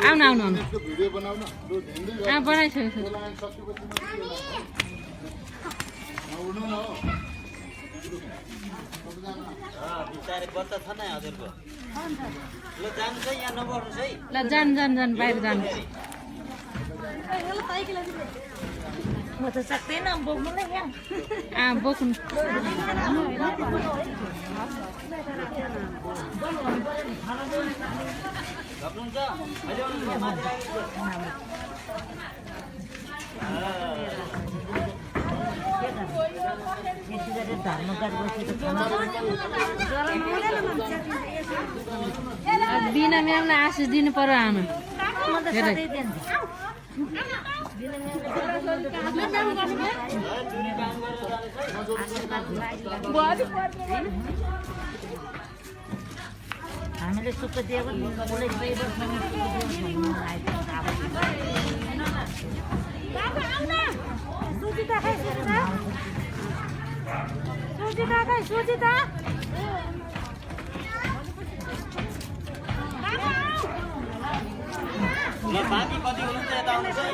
आउनु आउनु आउनु बनाइसकेको ल जानु जानु जानु बाहिर जानु म त सक्दैन बोक्नु नै यहाँ बोक्नु बिना म्यामलाई आशिष दिनु पर्यो आमा हामीले सुक्ख दिएको सुजिता बाँकी कति हुनुहुन्छ यता आउनुहोस् है